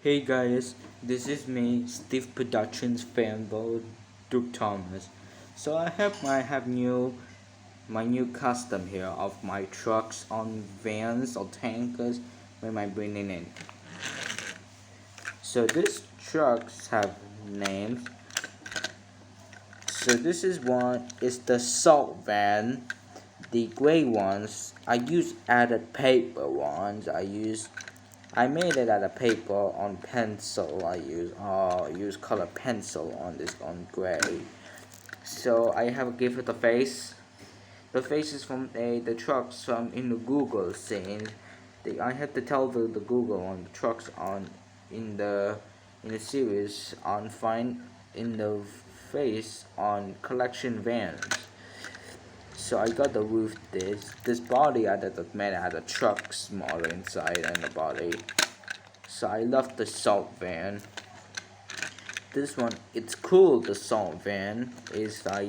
Hey guys, this is me, Steve Productions fanboy, Duke Thomas. So I have my new custom here of my trucks on vans or tankers when I'm bringing in. So these trucks have names. So this is one is the salt van. The gray ones I use added paper ones. I made it out of paper on pencil. I use color pencil on this on gray. So I have give it a face. The face is from the trucks from in the Google scene. I had to tell the Google on the trucks on in the series on find in the face on collection vans. So I got the roof this body I that made out of trucks model inside and the body. So I love the salt van. This one, it's cool. The salt van is I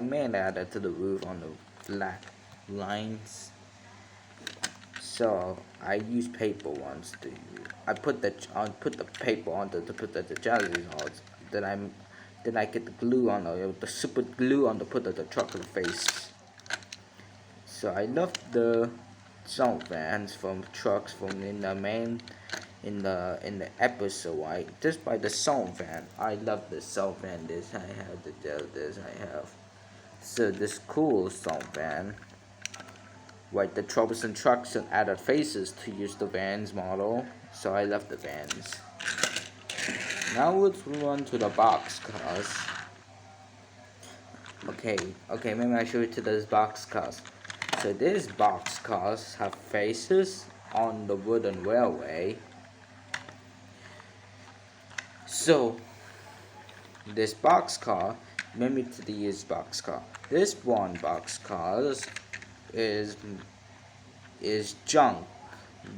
made added to the roof on the black lines. So I use paper ones to. I put the paper on to put the chassis on. Then I get the glue on the super glue on the put the truck face. So I love the salt vans from trucks from in the main in the episode, right? Just by the salt van. I love the salt van. This I have this I have. So this cool salt van. Right, the troublesome trucks and added faces to use the vans model. So I love the vans. Now let's move on to the box cars. Okay, maybe I show you to this box cars. So these box cars have faces on the wooden railway. So this box car, maybe to the used box car. This one box car is junk.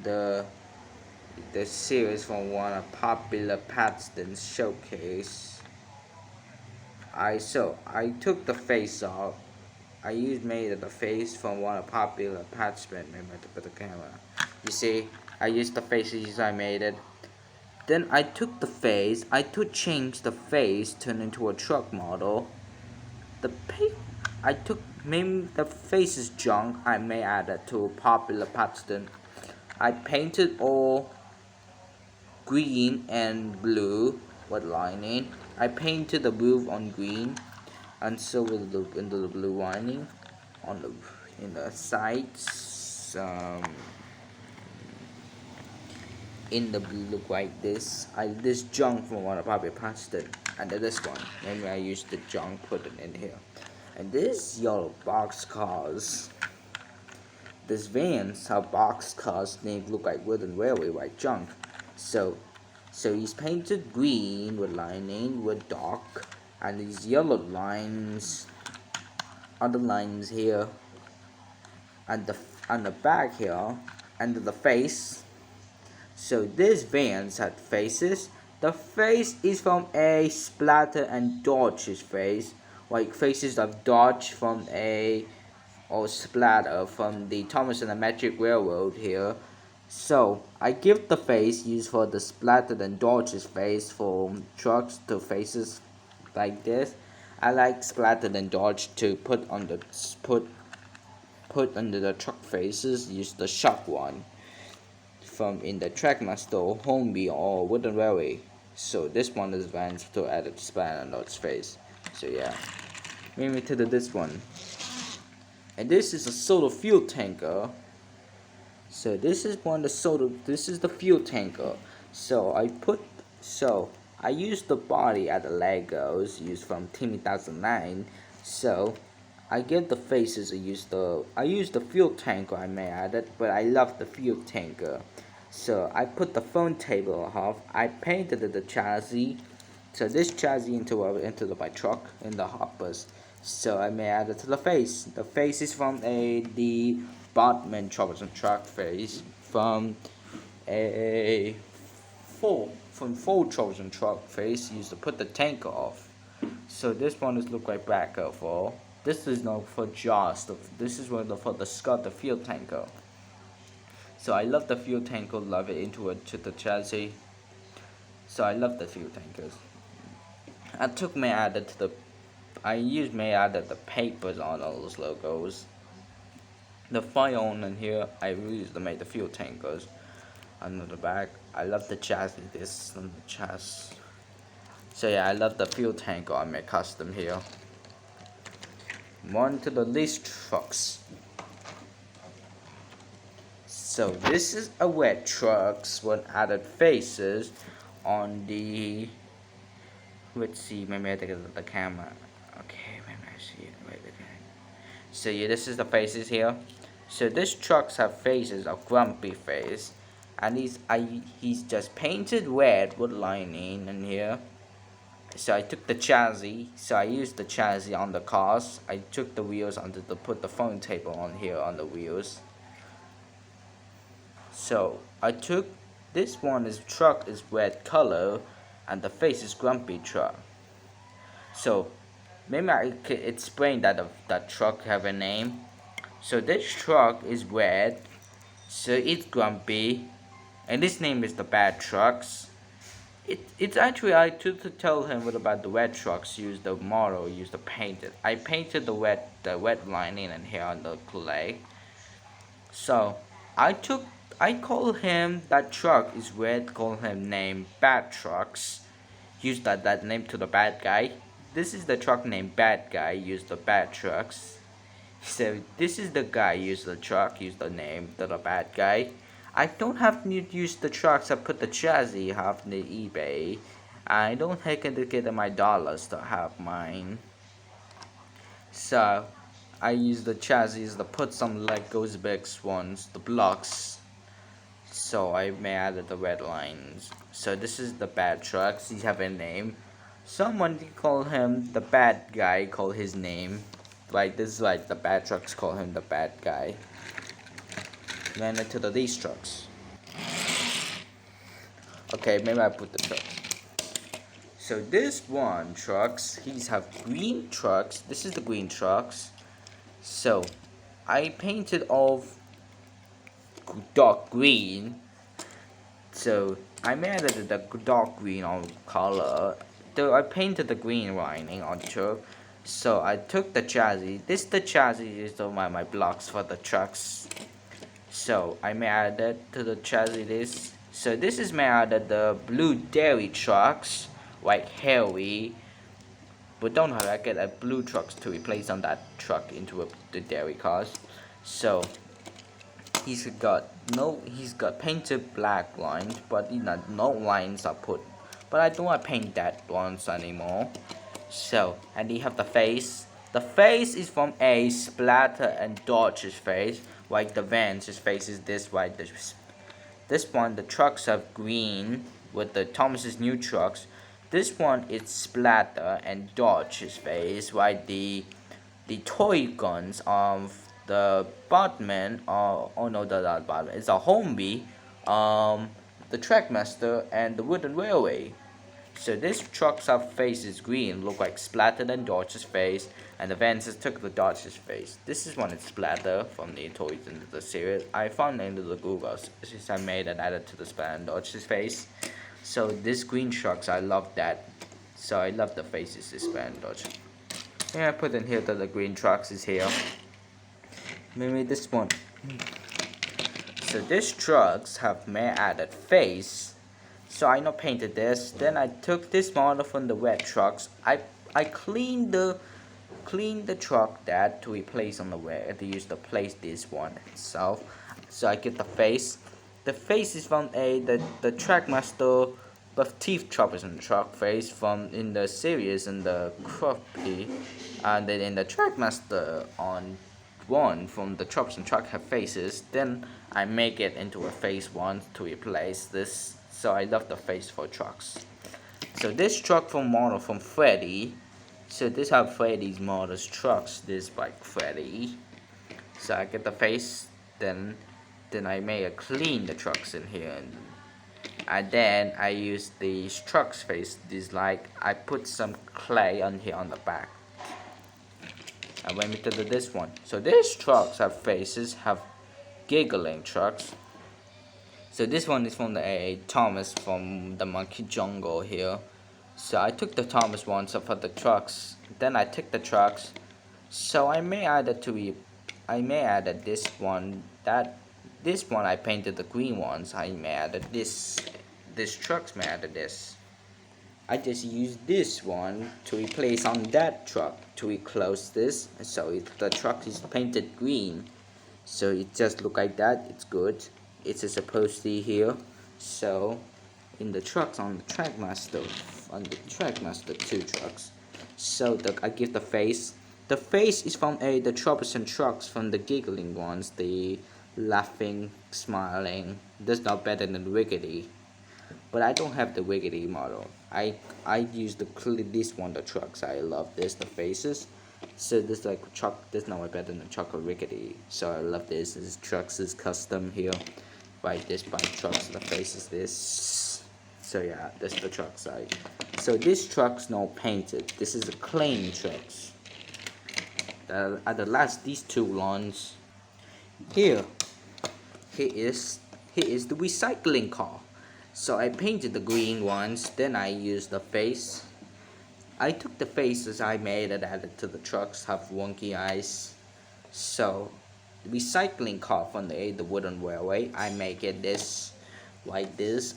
The series from one of popular Paxton showcase. I took the face off. Made the face from one of popular Paxton. Maybe I put the camera. You see, I used the faces I made it. Then I took the face. I took change the face, turn into a truck model. I took maybe the face is junk. I may add it to a popular Paxton. I painted all green and blue with lining. I painted the roof on green and silver into the blue lining on the in the sides. In the blue like this. This junk from one of probably Paxton, and then this one. Maybe I used the junk put it in here. And this yellow box cars. This vans have box cars named look like wooden railway like junk. So he's painted green with lining with dark, and these yellow lines, other lines here, and the back here, and the face. So these vans had faces. The face is from a splatter and Dodge's face, like faces of Dodge from a or splatter from the Thomas and the Magic Railroad here. So I give the face used for the splatter and Dodge's face for trucks to faces like this. I like splatter and Dodge to put on the put under the truck faces. Use the sharp one from in the Trackmaster, Homebie, or Wooden Railway. So this one is Vans to add a span on its face. So yeah, maybe to this one. And this is a soda fuel tanker. So this is This is the fuel tanker. So I used the body at the Legos used from Team 2009. So I give the faces. I use the fuel tanker I may add it, but I love the fuel tanker. So I put the phone table off. I painted the chassis. So this chassis into my truck in the hoppers. So I may add it to the face. The face is from the Bachmann troublesome truck face from a full troublesome truck face used to put the tanker off. So this one is look like backer for. This is not for just. This is for the Scott the fuel tanker. So I love the fuel tanker. Love it into it to the chassis. So I love the fuel tankers. I used may added the papers on all those logos. The fire on in here, I used to make the fuel tankers. On the back, I love the chassis. This on the chassis. So yeah, I love the fuel tanker I made custom here. On to the lease trucks. So this is a wet trucks with added faces on the. Let's see, maybe I take it at the camera. Okay, maybe I see it. Wait, okay. So yeah, this is the faces here. So this trucks have faces, a grumpy face, and he's just painted red with lining in here. So I took the chassis. So I used the chassis on the cars. I took the wheels onto the put the phone table on here on the wheels. So I took this one is truck is red color, and the face is grumpy truck. So maybe I could explain that truck have a name. So this truck is red, so it's grumpy, and this name is the bad trucks. It's actually I to tell him what about the wet trucks. Use the model, use the painted. I painted the wet lining in here on the clay. So I call him that truck is red. Call him name bad trucks. Use that name to the bad guy. This is the truck named bad guy. Use the bad trucks. So this is the guy. Use the truck. Use the name to the bad guy. I don't have to use the trucks. I put the chassis have the eBay. I don't have to get my dollars to have mine. So I use the chassis to put some Legos big ones, the blocks. So I may add the red lines. So this is the bad trucks. He have a name. Someone call him the bad guy. Call his name. Like this is like the bad trucks call him the bad guy. Then into the these trucks. Okay, maybe I put the trucks. So this one trucks, he's have green trucks. This is the green trucks. So I painted all dark green. So I made the dark green on color. Though I painted the green lining on the truck. So I took the chassis. The chassis is my blocks for the trucks. So I may add that to the chassis this. So this is may add the blue dairy trucks, white hairy. But don't have I get a blue trucks to replace on that truck into the dairy cars. So he's got painted black lines, but no lines are put. But I don't want to paint that ones anymore. So and he have the face. The face is from a splatter and Dodge's face. Like the Vans, his face is this white. This one, the trucks have green with the Thomas's new trucks. This one is splatter and Dodge's face. Like the toy guns of the Bachmann. Oh no, not Bachmann. It's a Homeby. The Trackmaster and the Wooden Railway. So this truck's face is green, look like Splatter and Dodge's face, and the Vans took the Dodge's face. This is one is Splatter from the toys in the series. I found it into the Google since I made and added to the Splatter and Dodge's face. So this green trucks, I love that. So I love the faces this Splatter and Dodge. Yeah, I put in here that the green trucks is here. Maybe this one. So these trucks have may added face. So I not painted this. Then I took this model from the wet trucks. I cleaned the truck that to replace on the wet. To use to place this one itself. So I get the face. The face is from the Trackmaster with teeth choppers in the truck face from in the series in the copy, and then in the Trackmaster on one from the choppers and truck have faces. Then I make it into a face one to replace this. So I love the face for trucks. So this truck from model from Freddie. So this how Freddie's models trucks. This by Freddie. So I get the face. Then I make a clean the trucks in here. And then I use the trucks face. This like I put some clay on here on the back. And when we do this one. So these trucks have faces. Have giggling trucks. So this one is from the Thomas from the Monkey Jungle here. So I took the Thomas one so for the trucks. Then I took the trucks. So I may add it to I may add this one. This one I painted the green ones. I may add this trucks may add this. I just use this one to replace on that truck to reclose this. So the truck is painted green. So it just look like that. It's good. It's supposed to be here. So in the trucks on the Trackmaster 2 trucks. So I give the face. The face is from the troublesome trucks, from the giggling ones, the laughing, smiling. That's not better than rickety. But I don't have the rickety model. I use this one, the trucks. I love this, the faces. So this like truck. This not better than the chocolate rickety. So I love this. This trucks is custom here. Right, this by trucks. The face is this. So yeah, that's the truck side. So this truck's not painted. This is a clean trucks. At the last, these two ones. Here is the recycling car. So I painted the green ones. Then I used the face. I took the faces I made and added to the trucks. Have wonky eyes. So the recycling car from the wooden railway. I make it this like this.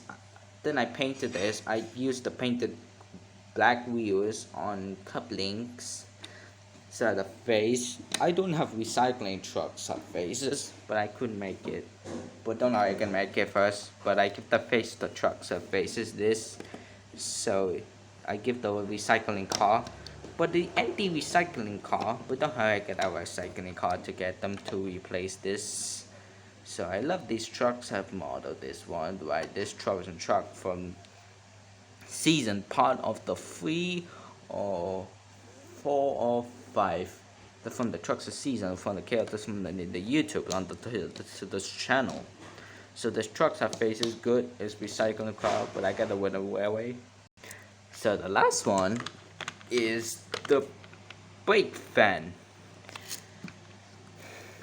Then I painted this. I used the painted black wheels on couplings. So the face, I don't have recycling trucks of faces, but I couldn't make it. But don't worry, I can make it first. But I give the face the trucks of faces this. So I give the recycling car. But the anti-recycling car, but don't worry, I get a recycling car to get them to replace this. So I love these trucks. I've modeled this one, right? This troublesome truck from season part of the 3 or 4 or 5. From the trucks of season from the characters from the YouTube on this channel. So this trucks have faces good. It's recycling car, but I got a winner railway. So the last one is the brake fan.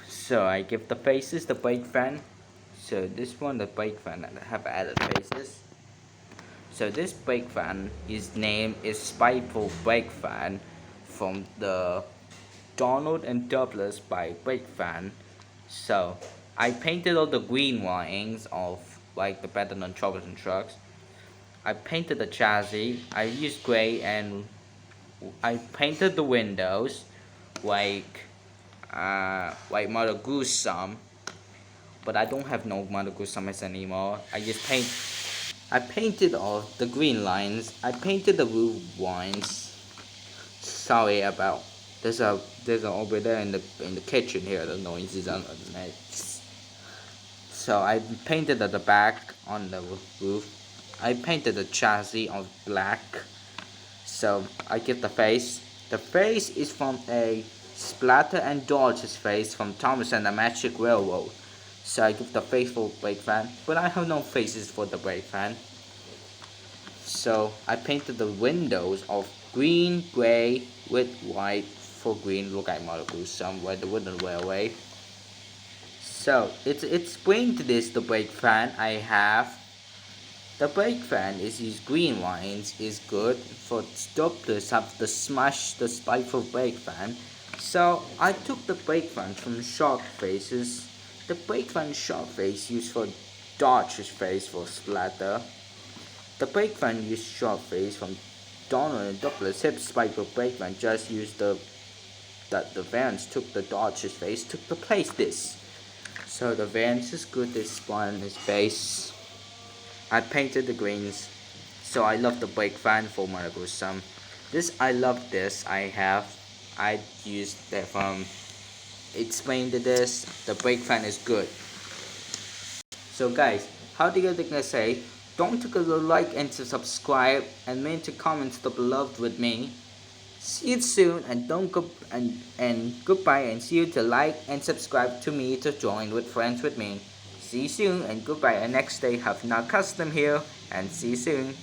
So I give the faces the brake fan. So this one, the brake fan, I have added faces. So this brake fan, his name is Spiteful brake fan from the Donald and Douglas by brake fan. So I painted all the green lines of like the better than troublesome trucks. I painted the chassis. I used gray and I painted the windows like Mother Gruesome, but I don't have no Mother Gruesome anymore. I painted all the green lines. I painted the roof lines. Sorry about there's a over there in the kitchen here. The noises on the next. So I painted at the back on the roof. I painted the chassis of black. So I give the face. The face is from a Splatter and Dodge's face from Thomas and the Magic Railroad. So I give the faithful brake fan, but I have no faces for the brake fan. So I painted the windows of green, gray, with white for green. Look at molecules somewhere the wooden railway. So it's bring to this the brake fan I have. The brake fan is these green lines is good for stoppers have the smash the spiteful brake fan. So I took the brake fan from shark faces. The brake fan shark face used for Dodge's face for splatter. The brake fan used shark face from Donald and Douglas hip spiteful brake fan just used the Vans took the Dodge's face took the place this. So the Vans is good this one is base. I painted the greens. So I love the brake fan for my gruesome. This I love this I used that from explained this. The brake fan is good. So guys, how do you think I say? Don't forget to like and to subscribe and make to comment the beloved with me. See you soon and don't go and goodbye and see you to like and subscribe to me to join with friends with me. See you soon and goodbye and next day have not custom here and see you soon.